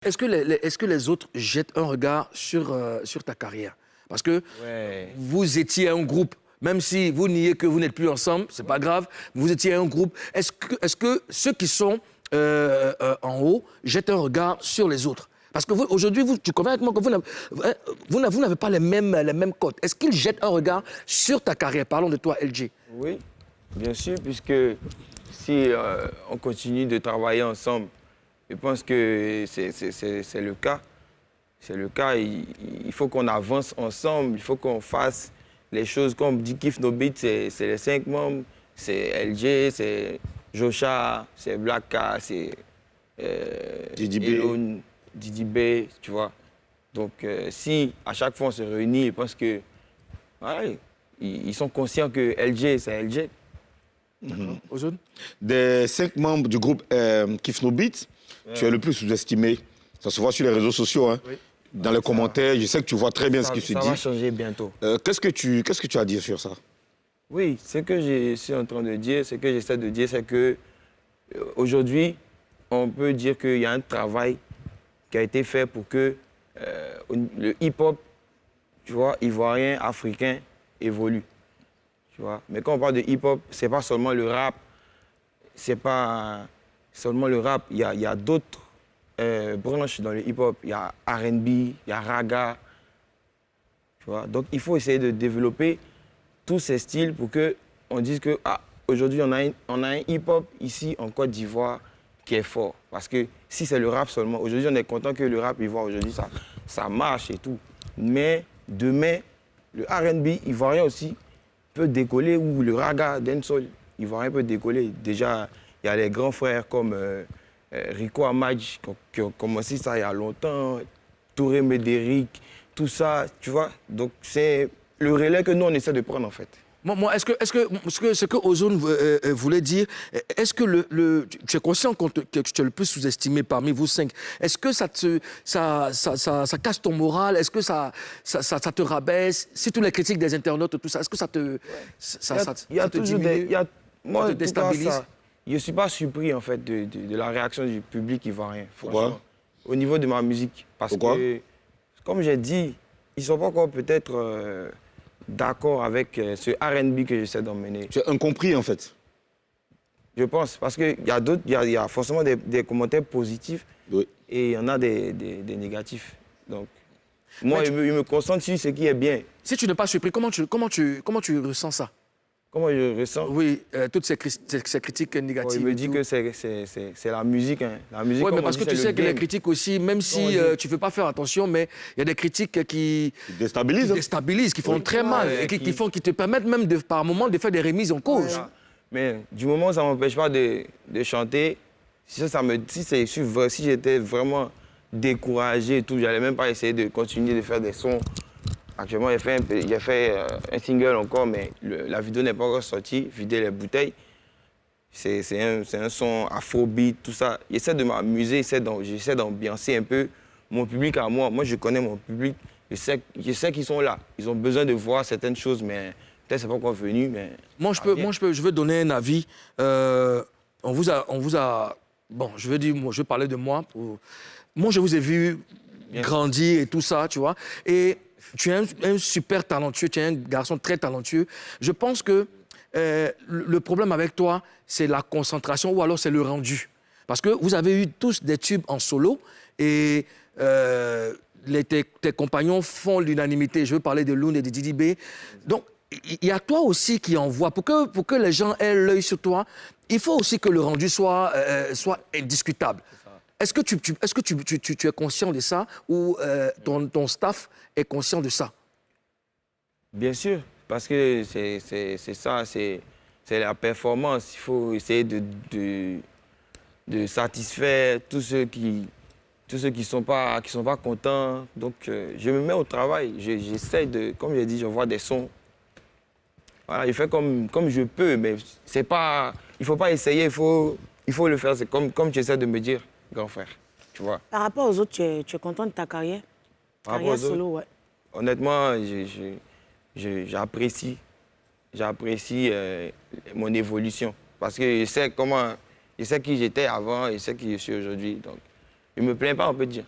Est-ce que les autres jettent un regard sur ta carrière? Parce que vous étiez un groupe, même si vous niez que vous n'êtes plus ensemble, c'est pas grave, vous étiez un groupe. Est-ce que ceux qui sont en haut jettent un regard sur les autres? Parce que aujourd'hui, tu conviens avec moi que vous n'avez pas les mêmes codes. Est-ce qu'ils jettent un regard sur ta carrière? Parlons de toi, LG. Oui, bien sûr, puisque si on continue de travailler ensemble, je pense que c'est le cas. C'est le cas. Il faut qu'on avance ensemble, il faut qu'on fasse les choses comme dit Kif No Beat, c'est les 5 membres, c'est LG, c'est Jocha, c'est Black K, c'est Elon, Didi B, tu vois. Donc si à chaque fois on se réunit, je pense que voilà, ils sont conscients que LG, c'est LG. Ozone? Des 5 membres du groupe Kif No Beat, tu es le plus sous-estimé. Ça se voit sur les réseaux sociaux, hein. Oui. Dans les commentaires, je sais que tu vois très bien ce qui se dit. Ça va changer bientôt. Qu'est-ce que tu as à dire sur ça? Oui, ce que je suis en train de dire, ce que j'essaie de dire, c'est que aujourd'hui, on peut dire qu'il y a un travail qui a été fait pour que le hip-hop, tu vois, ivoirien, africain, évolue. Tu vois. Mais quand on parle de hip-hop, c'est pas seulement le rap, c'est pas seulement le rap, il y a d'autres branches dans le hip-hop. Il y a R&B, il y a raga. Tu vois. Donc il faut essayer de développer tous ces styles pour qu'on dise que aujourd'hui on a un hip-hop ici en Côte d'Ivoire qui est fort. Parce que si c'est le rap seulement, aujourd'hui on est content que le rap ivoire aujourd'hui ça marche et tout. Mais demain, le R&B ivoirien aussi peut décoller, ou le raga, dancehall ivoirien peut décoller. Déjà, il y a les grands frères comme Rico Amadj qui ont commencé ça il y a longtemps, Touré Médéric, tout ça, tu vois. Donc c'est le relais que nous on essaie de prendre en fait. Moi, est-ce que ce que Ozone voulait dire, est-ce que tu es conscient que tu es le plus sous-estimé parmi vous 5? Est-ce que ça casse ton moral? Est-ce que ça te rabaisse? Si tous les critiques des internautes, tout ça, est-ce que ça te diminue? Moi, ça te déstabilise? Je ne suis pas surpris en fait de la réaction du public ivoirien. Pourquoi? Au niveau de ma musique. Parce que, comme j'ai dit, ils ne sont pas encore peut-être d'accord avec ce R&B que j'essaie d'emmener. Tu es incompris en fait. Je pense, parce qu'il y a forcément des commentaires positifs, oui, et il y en a des négatifs. Donc, moi, il me concentre sur ce qui est bien. Si tu n'es pas surpris, comment tu ressens ça? Comment je ressens? Oui, toutes ces critiques négatives. Il me dit que c'est la musique. Hein. La musique, oui, mais parce que tu sais que les critiques aussi, même si tu ne veux pas faire attention, mais il y a des critiques qui déstabilisent, qui font très mal, et qui te permettent même par moment de faire des remises en cause. Voilà. Mais du moment où ça ne m'empêche pas de chanter, si j'étais vraiment découragé et tout, je n'allais même pas essayer de continuer de faire des sons. Actuellement, j'ai fait un single encore, mais la vidéo n'est pas encore sortie, Vider les bouteilles. C'est un son afrobeat, tout ça. J'essaie de m'amuser, j'essaie d'ambiancer un peu mon public à moi. Moi, je connais mon public, je sais qu'ils sont là. Ils ont besoin de voir certaines choses, mais peut-être c'est pas encore venu. Mais je veux donner un avis. On vous a... Bon, je veux parler de moi. Moi, je vous ai vu grandir et tout ça, tu vois. Et tu es un super talentueux, tu es un garçon très talentueux. Je pense que le problème avec toi, c'est la concentration ou alors c'est le rendu. Parce que vous avez eu tous des tubes en solo et tes compagnons font l'unanimité. Je veux parler de Loon et de Didi B. Donc, il y a toi aussi qui envoie. Pour que les gens aient l'œil sur toi, il faut aussi que le rendu soit indiscutable. Est-ce que tu es conscient de ça ou ton staff est conscient de ça? Bien sûr, parce que c'est ça, c'est la performance. Il faut essayer de satisfaire tous ceux qui sont pas contents. Donc, je me mets au travail. J'essaie de, comme j'ai dit, j'envoie des sons. Voilà, je fais comme je peux, mais c'est pas, il faut pas essayer, il faut le faire. C'est comme tu essaies de me dire, grand frère. Tu vois. Par rapport aux autres, tu es content de ta carrière? Carrière solo, ouais. Honnêtement, j'apprécie mon évolution. Parce que je sais qui j'étais avant et je sais qui je suis aujourd'hui. Donc, Je ne me plains pas, on peut dire.